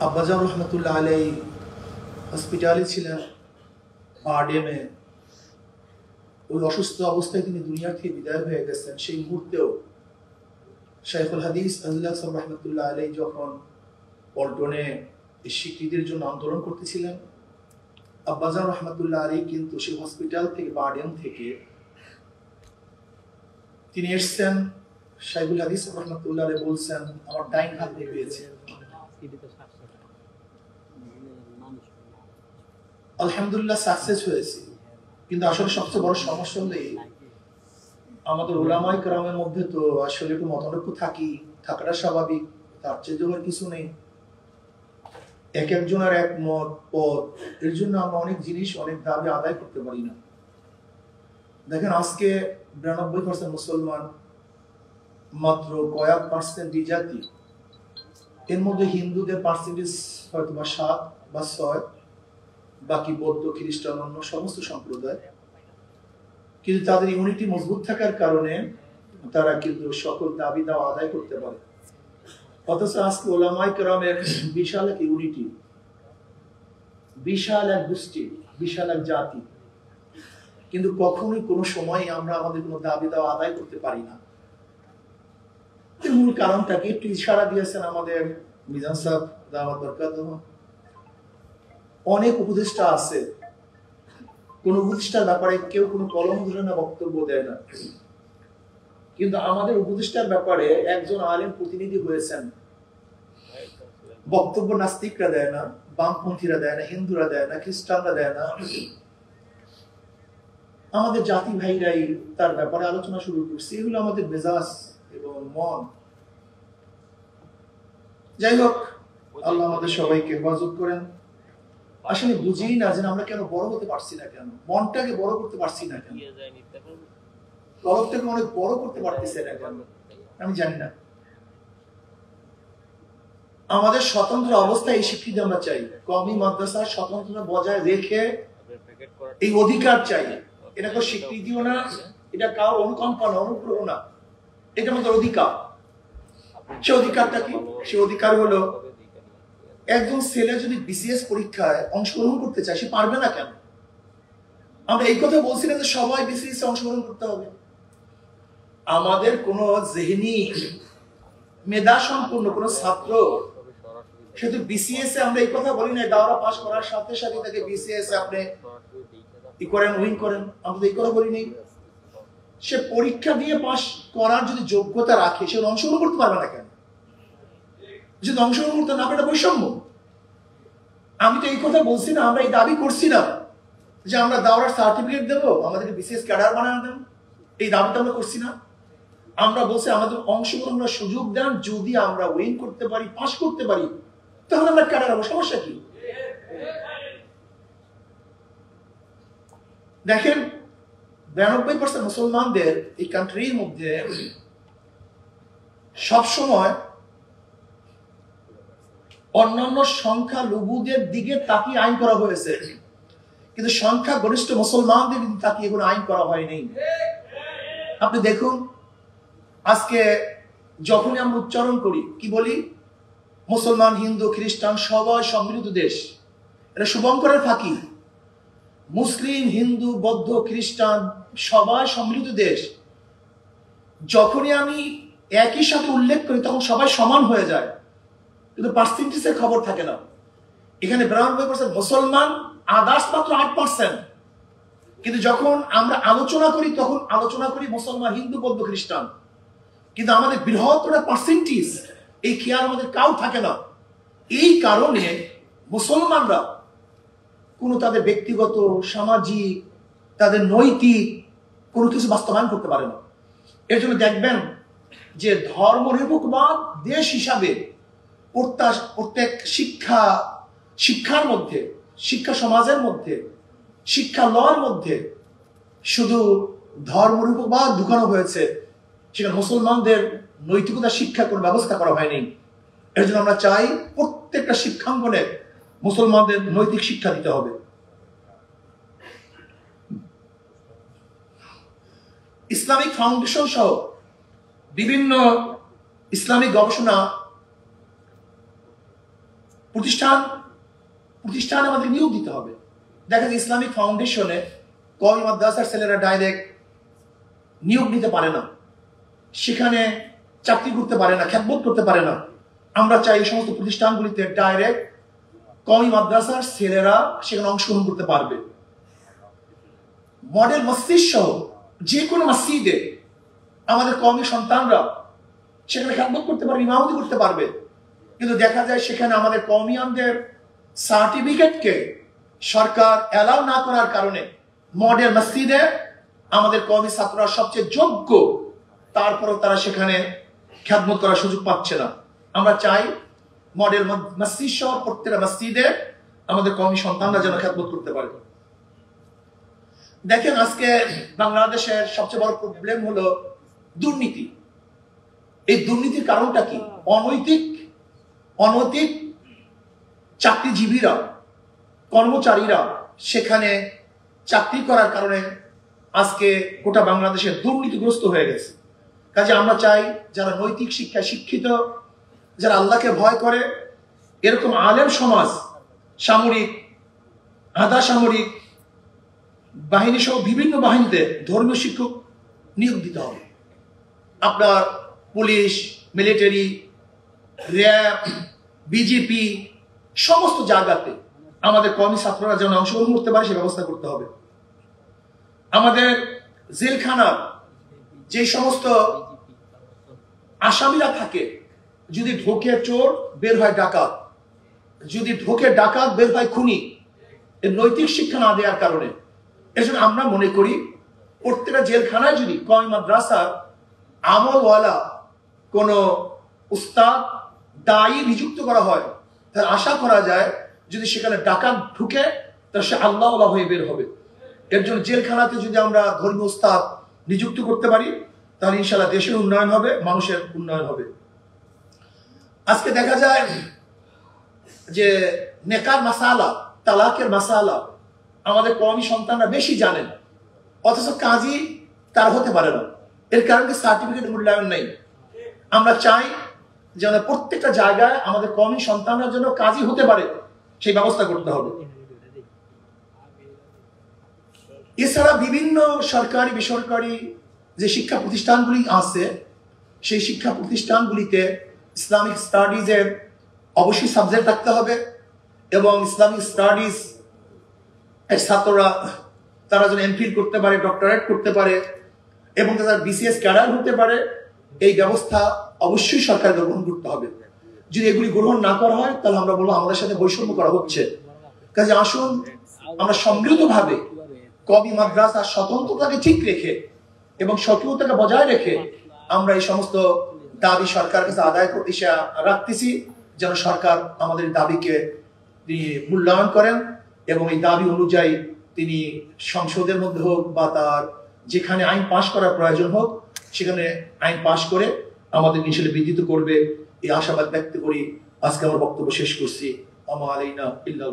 আব্বাজান রহমতুল্লাহ আলাই হসপিটালে ছিলেন আরডিএমে। ওই অসুস্থ অবস্থায় তিনি দুনিয়া থেকে বিদায় হয়ে গেছেন। সেই মুহূর্তেও শাইখুল হাদিস আজলাহ রহমতুল্লাহ আলাই যখন পল্টনে এই স্বীকৃতির জন্য আন্দোলন করতেছিলেন, আব্বাজান রহমতুল্লাহ আলী কিন্তু সেই হসপিটাল থেকে আরডিএম থেকে তিনি এসছেন। শাইখুল হাদিস রহমতুল্লাহ আলী বলছেন, আমার ডাইন হাত দিয়ে পেয়েছে। আলহামদুলিল্লাহ সাকসেস হয়েছে, কিন্তু আসলে সবচেয়ে বড় সমস্যা হলো আমাদের উলামায়ে কেরামের মধ্যে তো আসলে একটু মতানৈক্য থাকাটা স্বাভাবিক, তার চেয়ে হওয়ার কিছু নেই। এক একজনের এক মত পথ, এর জন্য আমরা অনেক জিনিস অনেক দাবি আদায় করতে পারি না। দেখেন আজকে 92% মুসলমান, মাত্র কয়েক পার্সেন্ট বিজাতি, এর মধ্যে হিন্দুদের পার্সেন্টেজ হয়তো বা 7 বা 6, বাকি বৌদ্ধ খ্রিস্টান অন্য সমস্ত সম্প্রদায়। কিন্তু তাদের ইউনিটি মজবুত থাকার কারণে তারা কিন্তু সকল দাবি দাওয়া আদায় করতে পারে। অথচ আজকে উলামায়ে কেরামের বিশাল এক ইউনিটি, বিশাল এক গোষ্ঠী, বিশাল এক জাতি, কিন্তু কখনোই কোনো সময় আমরা আমাদের কোনো দাবি দাওয়া আদায় করতে পারি না। মূল কারণটাকে একটু ইশারা দিয়েছেন আমাদের মিজান সাহেব, দাওয়াত বরকাতুহ। অনেক উপদেষ্টা আছে, কোন উপদেষ্টার ব্যাপারে কেউ কোনো কলম ধরে না, বক্তব্য দেয় না, কিন্তু আমাদের উপদেষ্টার ব্যাপারে একজন আলেম প্রতিনিধি হয়েছেন। বক্তব্য নাস্তিকরা দেয় না, বামপন্থীরা দেয় না, হিন্দুরা দেয় না, খ্রিস্টানরা দেয় না, আমাদের জাতি ভাইরাই তার ব্যাপারে আলোচনা শুরু করছে। এগুলো আমাদের মেজাজ এবং মন। যাই হোক, আল্লাহ আমাদের সবাইকে হেফাজত করেন। আসলে বুঝেই না যে আমরা কেন বড় হতে পারছি না, কেন মনটাকে বড় করতে পারছি না, কেন তরফটাকে অনেক বড় করতে পারতেছে না, কেন আমি জানি না। আমাদের স্বতন্ত্র অবস্থায় এই স্বীকৃতি আমরা চাই। কওমি মাদ্রাসার স্বতন্ত্রতা বজায় রেখে এই অধিকার চাই। এটা কোনো স্বীকৃতিও না, এটা কারো অনুকম্পা না, অনুগ্রহ না, এটা আমাদের অধিকার। সে অধিকারটা কি? সে অধিকার হলো একজন ছেলে যদি বিসিএস পরীক্ষায় অংশগ্রহণ করতে চায়, সে পারবে না কেন? আমরা এই কথা বলছি না যে সবাই বিসিএস এ অংশগ্রহণ করতে হবে। আমাদের কোন জেহনি মেধা সম্পন্ন কোন ছাত্র শুধু বিসিএস এ, আমরা এই কথা বলি না দাওরা পাস করার সাথে সাথে তাকে বিসিএস এ আপনি কি করেন, উইন করেন, আমরা এই কথা বলি নাই। সে পরীক্ষা দিয়ে পাস করার যদি যোগ্যতা রাখে, সে অংশগ্রহণ করতে পারবে না কেন? যদি অংশগ্রহণ করতে না পারে, বৈষম্য। আমি তো এই কথা বলছি না, আমরা এই দাবি করছি না যে আমরা দাওরার সার্টিফিকেট দেবো, আমাদেরকে বিসিএস ক্যাডার বানানো দেন, এই দাবিটা আমরা করছি না। আমরা বলছি আমাদের অংশগ্রহণের সুযোগ দেন, যদি আমরা উইন করতে পারি, পাস করতে পারি, তাহলে আমরা ক্যাডার হবো, সমস্যা কি? দেখেন 92% মুসলমানদের এই কান্ট্রির মধ্যে সবসময় অন্যান্য সংখ্যা লঘুদের দিকে তাকিয়ে আইন করা হয়েছে, কিন্তু সংখ্যা গরিষ্ঠ মুসলমানদের কিন্তু তাকিয়ে কোনো আইন করা হয়নি। আপনি দেখুন, আজকে যখনই আমরা উচ্চারণ করি, কি বলি? মুসলমান, হিন্দু, খ্রিস্টান সবাই সম্মিলিত দেশ। এটা শুভঙ্করের ফাঁকি। মুসলিম, হিন্দু, বৌদ্ধ, খ্রিস্টান সবাই সম্মিলিত দেশ। যখনই আমি একই সাথে উল্লেখ করি, তখন সবাই সমান হয়ে যায়, কিন্তু পার্সেন্টেজের খবর থাকে না। এখানে 92% মুসলমান, আদার্স মাত্র 8%। কিন্তু যখন আমরা আলোচনা করি, তখন আলোচনা করি মুসলমান, হিন্দু, বৌদ্ধ, খ্রিস্টান, কিন্তু আমাদের বৃহত্তর পার্সেন্টেজ এই খেয়াল আমাদের কাউ থাকে না। এই কারণে মুসলমানরা কোনো তাদের ব্যক্তিগত, সামাজিক, তাদের নৈতিক কোনো কিছু বাস্তবায়ন করতে পারে না। এর জন্য দেখবেন যে ধর্মনিরপেক্ষবাদ দেশ হিসাবে প্রত্যেক শিক্ষার মধ্যে, শিক্ষা সমাজের মধ্যে, শিক্ষা লয়ের মধ্যে শুধু ধর্মনিরপেক্ষবাদ ঢুকানো হয়েছে, সেখানে মুসলমানদের নৈতিকতা শিক্ষা কোনো ব্যবস্থা করা হয়নি। এর জন্য আমরা চাই প্রত্যেকটা শিক্ষাঙ্গনে মুসলমানদের নৈতিক শিক্ষা দিতে হবে। ইসলামিক ফাউন্ডেশন সহ বিভিন্ন ইসলামিক গবেষণা প্রতিষ্ঠান আমাদের নিয়োগ দিতে হবে। দেখা যায় ইসলামিক ফাউন্ডেশনে কওমি মাদ্রাসার ছেলেরা ডাইরেক্ট নিয়োগ নিতে পারে না, সেখানে চাকরি করতে পারে না, খ্যাতবোধ করতে পারে না। আমরা চাই এই সমস্ত প্রতিষ্ঠানগুলিতে ডাইরেক্ট কওমি মাদ্রাসার ছেলেরা সেখানে অংশগ্রহণ করতে পারবে। মডেল মসজিদ সহ যে কোনো মসজিদে আমাদের কওমি সন্তানরা সেখানে খ্যাতবোধ করতে পারবে, ইমামতি করতে পারবে। কিন্তু দেখা যায় সেখানে আমাদের কওমিয়ানদের সার্টিফিকেটকে সরকার অ্যালাউ না করার কারণে মডেল মসজিদে আমাদের কওমি ছাত্ররা সবচেয়ে যোগ্য, তারপরেও তারা সেখানে খ্যাতমত করার সুযোগ পাচ্ছে না। আমরা চাই মডেল মসজিদ সহ প্রত্যেকটা মসজিদে আমাদের কওমি সন্তানরা যেন খ্যাতমত করতে পারে। দেখেন, আজকে বাংলাদেশের সবচেয়ে বড় প্রবলেম হলো দুর্নীতি। এই দুর্নীতির কারণটা কি? অনৈতিক চাকরিজীবীরা, কর্মচারীরা সেখানে চাকরি করার কারণে আজকে গোটা বাংলাদেশে দুর্নীতিগ্রস্ত হয়ে গেছে। কাজে আমরা চাই যারা নৈতিক শিক্ষায় শিক্ষিত, যারা আল্লাহকে ভয় করে, এরকম আলেম সমাজ সামরিক, আধা সামরিক বাহিনী সহ বিভিন্ন বাহিনীতে ধর্মীয় শিক্ষক নিয়োগ দিতে হবে। আপনার পুলিশ, মিলিটারি, র্যাব, বিজেপি সমস্ত জায়গাতে আমাদের কওমি ছাত্ররা যেন অংশগ্রহণ করতে পারে সে ব্যবস্থা করতে হবে। আমাদের জেলখানা যে সমস্ত আসামিরা থাকে, যদি ঢোকে চোর বের হয় ডাকাত, যদি ঢোকে ডাকাত বের হয় খুনি, এর নৈতিক শিক্ষা না দেওয়ার কারণে। এজন্য আমরা মনে করি প্রত্যেকটা জেলখানায় যদি কওমি মাদ্রাসার আমলওয়ালা কোন উস্তাদ, দায়ী নিযুক্ত করা হয়, তাহলে আশা করা যায় যদি সেখানে ডাকাত ঢুকে তাহলে সে আল্লাহওয়ালা হয়ে বের হবে। এর জন্য জেলখানাতে যদি আমরা ধর্মীয় উস্তাদ নিযুক্ত করতে পারি তাহলে ইনশাআল্লাহ দেশের উন্নয়ন হবে, মানুষের উন্নয়ন হবে। আজকে দেখা যায় যে নেকার মাসালা, তালাকের মাসালা আমাদের কওমি সন্তানরা বেশি জানেন, অথচ কাজী তার হতে পারে না। এর কারণে সার্টিফিকেট মূল্যায়ন নেই। আমরা চাই যেন প্রত্যেকটা জায়গায় আমাদের কওমি সন্তানরা যেন কাজী হতে পারে সেই ব্যবস্থা করতে হবে। এছাড়া বিভিন্ন সরকারি বেসরকারি যে শিক্ষা প্রতিষ্ঠানগুলি আছে, সেই শিক্ষা প্রতিষ্ঠানগুলিতে ইসলামিক স্টাডিজের অবশ্যই সাবজেক্ট রাখতে হবে এবং ইসলামিক স্টাডিজ এর ছাত্ররা তারা যেন এমফিল করতে পারে, ডক্টরেট করতে পারে এবং তারা বিসিএস ক্যাডার হতে পারে, এই ব্যবস্থা অবশ্যই সরকার গ্রহণ করতে হবে। যদি এগুলি গ্রহণ না করা হয় তাহলে আমরা বলবো আমাদের সাথে বৈষম্য করা হচ্ছে। কাজে আসুন আমরা সম্মিলিতভাবে কওমি মাদ্রাসার স্বতন্ত্রতাকে ঠিক রেখে এবং সক্রিয়তাকে বজায় রেখে আমরা এই সমস্ত দাবি সরকারের কাছে আদায় করতে রাখতেছি, যেন সরকার আমাদের দাবিকে তিনি মূল্যায়ন করেন এবং এই দাবি অনুযায়ী তিনি সংসদের মধ্যে হোক বা তার যেখানে আইন পাশ করার প্রয়োজন হোক সেখানে আইন পাশ করে আমাদের মিছিলে বিদ্যুৎ করবে, এই আশাবাদ ব্যক্ত করি আজকে আমার বক্তব্য শেষ করছি। আমা আলাইনা ইল্লাল